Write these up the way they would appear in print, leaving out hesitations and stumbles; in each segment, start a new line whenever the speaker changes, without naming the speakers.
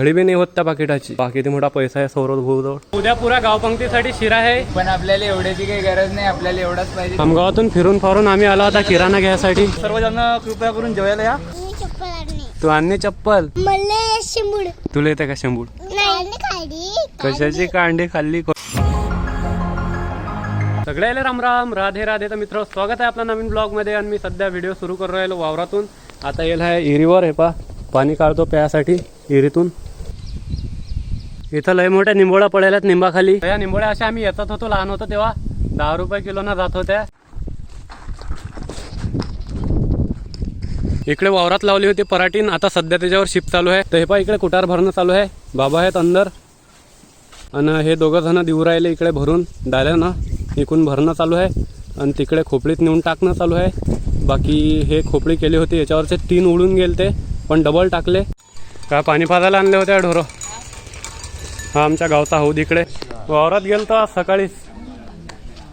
घडी बी नाही होत त्या पाकिटाची. किती मोठा पैसा आहे सौरभ भाऊजवळ. उद्या पुरा गावपंक्तीसाठी शिरा आहे,
पण आपल्याला एवढ्याची काही गरज नाही, आपल्याला एवढाच पाहिजे.
खामगावातून फिरून फारून आम्ही आलो होता किराणा घ्यायसाठी.
सर्वजण कृपया करून जेवायला या.
तू आणणे चप्पल?
शिंबूड.
तुला येते का शिंबूड? कशाची कांडी खाल्ली? सगळ्याला राम राम, राधे राधे. तर मित्र, स्वागत आहे आपल्या नवीन ब्लॉग मध्ये. आणि मी सध्या व्हिडिओ सुरू करू राहिलो वावरातून. आता येईल आहे इरीवर. हे पा पाणी काढतो प्यासाठी इरीतून. इथं लय मोठ्या निंबोळ्या पडल्यात निंबाखाली. या निंबोळ्या अशा आम्ही येतात होतो लहान होतो तेव्हा 10 रुपये किलोना जात होत्या. इकडे वावरात लावली होती पराठीन, आता सध्या त्याच्यावर शिप चालू आहे. तर हे पहा इकडे कुटार भरणं चालू आहे. बाबा आहेत अंदर आणि हे दोघं जण देऊ राहिले इकडे भरून डाल्यानं. इकडून भरणं चालू आहे आणि तिकडे खोपडीत नेऊन टाकणं चालू आहे. बाकी हे खोपडी केली होती, याच्यावरचे 3 उडून गेले ते, पण डबल टाकले. का पाणी पाजायला आणले होते ढोरं. हा आमच्या गावचा हौद इकडे. वावरात गेलतो आज सकाळीच.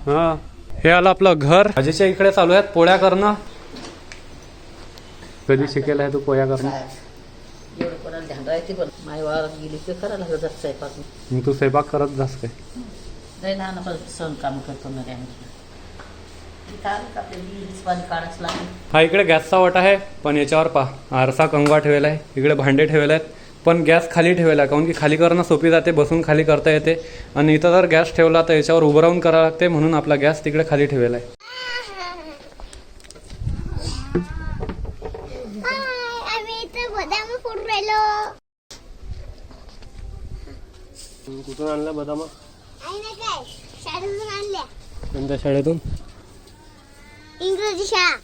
हा हे आलं आपलं घर. भाजीच्या इकडे चालू आहेत पोळ्या करणं. कधी शिकेल आहे तू पोळ्या करणं? मग तू स्वयंपाक करत जास काय? हा इकडे गॅसचा वट आहे, पण याच्यावर पहा आरसा कंगवा ठेवला आहे. इकडे भांडे ठेवले आहेत, पण गॅस खाली ठेवला आहे. काऊन की खाली करणं सोपी जाते, बसून खाली करता येते. आणि इथं जर गॅस ठेवला तर याच्यावर उभं राहून करावं लागते, म्हणून आपला गॅस तिकडे खाली ठेवला आहे. कुठून आणल्या बदाम? कोणत्या शाळेतून?
इंग्रजी शाळा.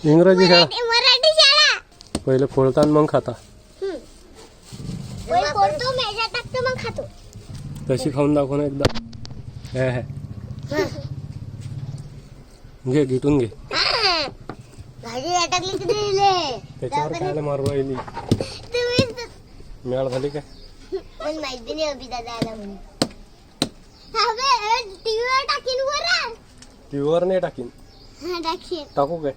इंग्रजी शाळा?
मराठी शाळा.
पहिले फोडता मग खाता?
पहिले फोडतो, मेजा टाकतो, मग खातो.
तशी खाऊन दाखव ना एकदा. हे घे, गिटून घे.
भाजी टाकली तिथे
त्याच्यावर काय मारू राहिली? मिळाल झाली काय?
पण माहिती नाही अभि दादा आला म्हणून. टीव्हीवर टाकीन वर.
टीव्हीवर नाही टाकीन.
टाकीन.
टाकू काय?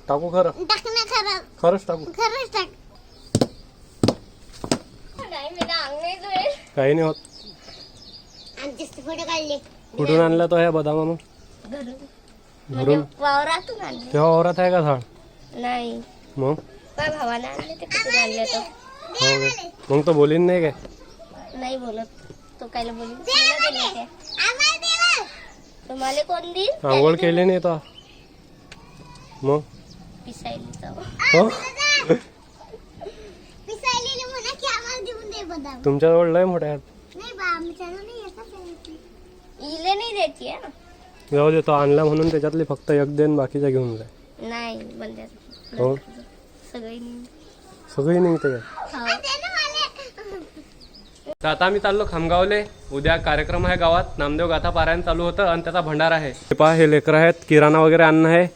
टाकू खरं?
टाक ना खरं.
खरंच टाकू?
खरंच टाक.
काही नाही होत.
आमचेच फोटो काढले.
कुठून आणला तो ह्या बदामा? मग घरून?
वावरातून आणले.
तेव्हा वावरात आहे का झाड?
नाही,
मग
माझ्या भावाने आणले. ते कुठून आणले तो?
हो काय? मग तो बोलीन नाही काय?
नाही बोलत तो. कायला बोलून तुम्हाला कोण देईल?
आंघोळ केली नाही तो. मग
पिसायली जाऊ.
हो
पिसायली म्हणा की आम्हाला देऊन दे बदाम.
तुमच्याजवळ लय मोठे आहेत.
नाही बा, आमच्याजवळ नाही येतात. इले नाही द्यायची.
जाऊ दे, तो आणला म्हणून त्याच्यातली फक्त एक देन, बाकीच्या घेऊन जाय.
नाही बंद.
हो सगळी निघते काय? तर आता आम्ही चाललो खामगावले. उद्या कार्यक्रम आहे गावात. नामदेव गाथा पारायण चालू होतं आणि त्याचा भंडारा आहे. हे पहा हे लेकरं आहेत, किराणा वगैरे आणणं आहे.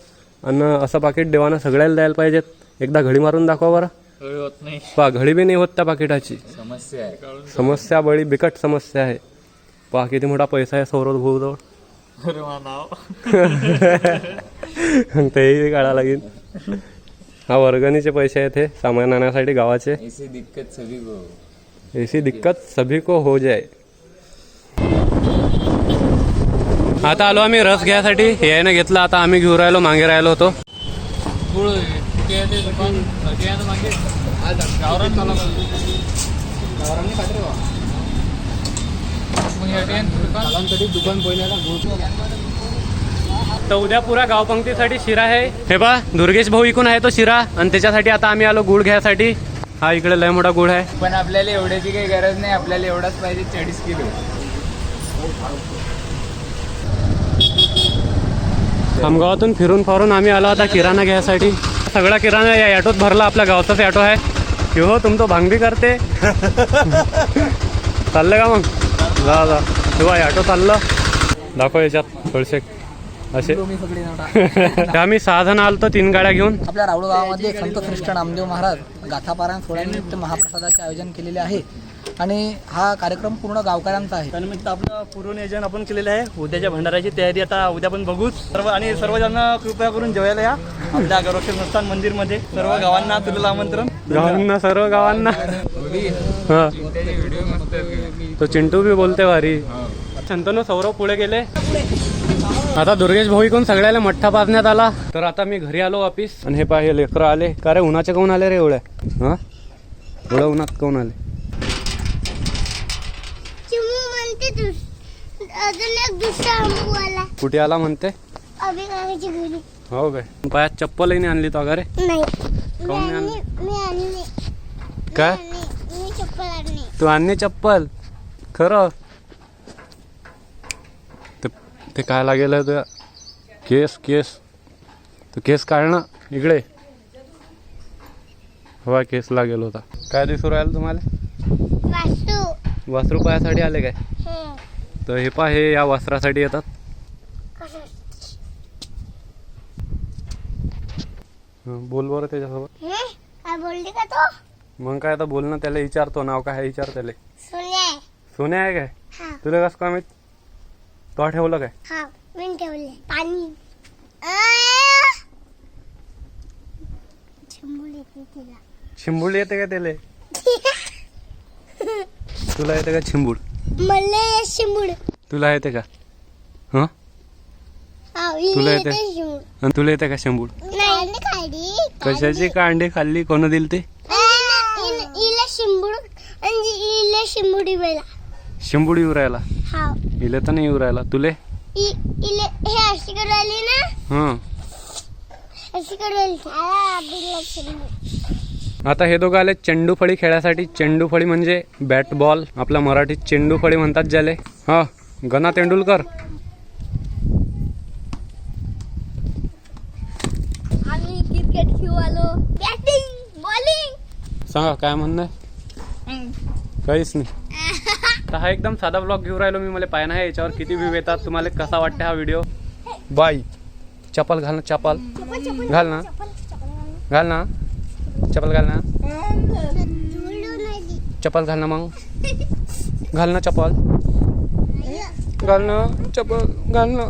आणि असं पाकिट देवानं सगळ्याला द्यायला पाहिजेत. एकदा घडी मारून दाखवा बरं.
होत नाही.
पहा घडी बी नाही होत त्या पाकिटाची.
समस्या आहे.
समस्या बळी बिकट समस्या आहे. पहा किती मोठा पैसा आहे सौरभ भाऊजवळ. तेही काढा लागेल. हा वर्गणीचे पैसे आहेत हे सामान आणण्यासाठी गावाचे.
ऐसी दिक्कत सभी को हो जाए.
आता आलो आम्ही रस घ्यायसाठी. यायनं घेतलं, आता आम्ही घेऊन राहिलो, मागे राहिलो होतो. तर उद्या पुरा गावपंक्तीसाठी शिरा आहे. हे पहा दुर्गेश भाऊ इकून आहे तो शिरा, आणि त्याच्यासाठी आता आम्ही आलो गुळ घ्यायसाठी. हा इकडे लय मोठा गुळ आहे,
पण आपल्याला एवढ्याची काही गरज नाही, आपल्याला एवढाच पाहिजे. 40 किलो.
खामगावातून फिरून फारून आम्ही आलो आता किराणा घ्यायसाठी. सगळा किराणा या ऑटोत भरला. आपल्या गावचाच ऑटो आहे की हो. तुमचं भांगडी करते चाललं का? मग जा तेव्हा ऑटो चाललं. दाखव याच्यात थोडेसे असे. आम्ही 6 जण आलो, 3 गाड्या घेऊन.
आपल्या रावळ गावामध्ये संत श्रेष्ठ नामदेव महाराज गाथा पारायण सोहळ्यानिमित्त महाप्रसादाचे आयोजन केलेले आहे. आणि हा कार्यक्रम पूर्ण गावकऱ्यांचा आहे.
त्यानिमित्त आपलं पूर्वनियोजन आपण केलेलं आहे. उद्याच्या भंडाऱ्याची तयारी आता उद्या पण बघूच. सर्वजण कृपया करून जेवायला या आपल्या गौरक्षण संस्थान मंदिरमध्ये. सर्व गावांना तुला आमंत्रण.
गावांना सर्व गावांना हा
त्याचे व्हिडिओ मस्त आहेत.
तो चिंटू बी बोलते भारी. शंतनू सौरव पुढे गेले. आता दुर्गेश भाऊ इकडून सगळ्याला मठ्ठा पाजण्यात आला. तर आता मी घरी आलो वापिस. आणि हे पाहे लेकरं आले. का रे उन्हाचे काऊन आले रे एवढ्या? हा एवढ्या उन्हात काऊन आले?
चिमू म्हणते अजून एक दुसरा आंबू आला
कुठे आला म्हणते?
अभिकाराची घरी.
हो काय पायात चप्पलही नाही आणली तो अगारे?
नाही
काऊन नाही आणली?
मी आणली.
काय
मी चप्पल आणली.
तू आणली चप्पल? खरं ते काय लागेल तुझ्या? केस केस तू केस काढणं इकडे. हवा केस लागेल होता. काय दिसू राहिलं तुम्हाला?
वास्तू.
वासरू पायासाठी आले काय?
हं.
तर हे पहा हे या वासरासाठी येतात. बोल बरं त्याच्यासोबत.
हं? काय बोलली का तो?
मग काय आता बोल ना. त्याला विचारतो नाव काय आहे विचार त्याला.
सोन्या.
सोन्या आहे काय?
हा
तुला कसं काय माहित? तो ठेवलं काय?
हा मी ठेवले. पाणी चिंबूड येते तिला.
चिंबूड येते का त्याला? तुला येते का चिंबूड?
मला ये चिंबूड.
तुला येते का? हं तुला येते?
चिंबूड.
आणि तुला येते का शिंबूड?
नाही खाली.
कशाची कांडे खाल्ली? कोण दिल ते?
इला शिंबूड आणि इला शिंबुडी बेला.
शिंबूड येऊ राहिला.
हा
इले तर नाही येऊ राहिला. तुले?
इले हे अशी कडवाली ना.
हं
अशी कडवाली. बिला शिंबूड.
आता हे दोघं आले चेंडू फळी खेळायसाठी. चेंडू फळी म्हणजे बॅट बॉल. आपल्या मराठीत चेंडू फळी म्हणतात ज्याले. हा गणा तेंडुलकर.
आम्ही क्रिकेट खेळू आलो. Batting bowling.
सांगा काय म्हणणं आहे? काहीच नाही. तर हा एकदम साधा ब्लॉग घेऊन राहिलो मी. मला पाहणं आहे याच्यावर किती व्ह्यू येतात. तुम्हाला कसा वाटतं हा व्हिडिओ? बाय. चप्पल घाल ना. चप्पल घाल ना. घाल ना चप्पल. घाल ना चप्पल. घाल ना मग. घाल ना चप्पल. घाल ना चप्पल. घाल ना.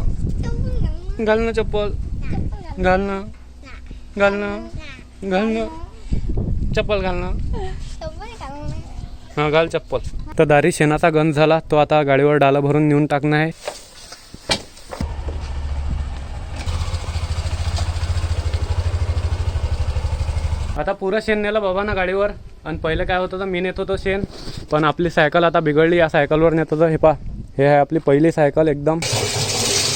घाल ना चप्पल. घाल ना. घाल ना. घाल ना चप्पल. घाल ना. हा घाल चप्पल. तर दारी शेणाचा गंज झाला. तो आता गाडीवर डाला भरून नेऊन टाकणं आहे. आता पुरं शेण नेलं बाबांना गाडीवर. आणि पहिले काय होतं तर मी नेत होतो शेण. पण आपली सायकल आता बिघडली. या सायकलवर नेत होतो. हे पा हे आहे आपली पहिली सायकल एकदम.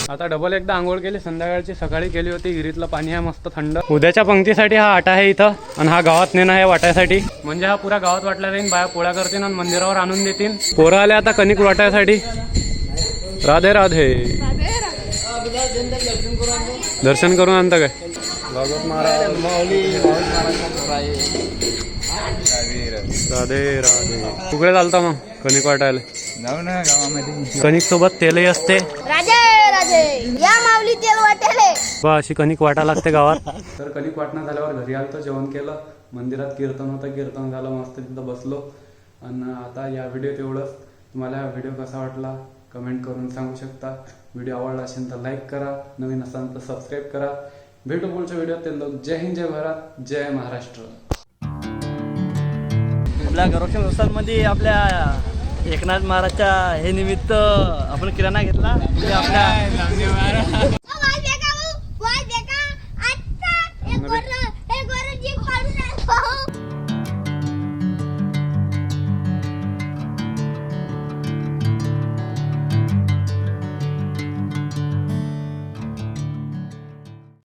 आता डबल एकदा आंघोळ केली संध्याकाळची. सकाळी केली होती. विहिरीतलं पाणी आहे मस्त थंड. उद्याच्या पंक्तीसाठी हा आटा आहे इथं. आणि हा गावात नेणं आहे वाटायसाठी. म्हणजे हा पुरा गावात वाटला जाईल. बाया पोळ्या करतील आणि मंदिरावर आणून देतील. पोरं आले आता कणिक वाटायसाठी. राधे राधे. दर्शन करून आणता काय? भागवत महाराज. राधे राधे. कुकडे चालता मग कणिक वाटायला?
जाऊ ना गावामध्ये.
कणिक सोबत तेलही असते.
राजे राजे या माऊली तेल वाटेले.
बा अशी कणिक वाटा लागते गावात. तर कणिक वाटणं झाल्यावर घरी आलं तर जेवण केलं. मंदिरात कीर्तन होतं. कीर्तन झालं मस्त. तिथं बसलो. आणि आता या व्हिडिओत एवढंच. तुम्हाला हा व्हिडिओ कसा वाटला कमेंट करून सांगू शकता. व्हिडिओ आवडला असेल तर लाईक करा. नवीन असाल तर सबस्क्राईब करा. भेटू पुढच्या व्हिडिओत. जय हिंद जय भारत जय महाराष्ट्र.
आपल्या गौरक्षण व्यवस्थांमध्ये आपल्या एकनाथ महाराजच्या हे निमित्त आपण किराणा घेतला. म्हणजे आपल्या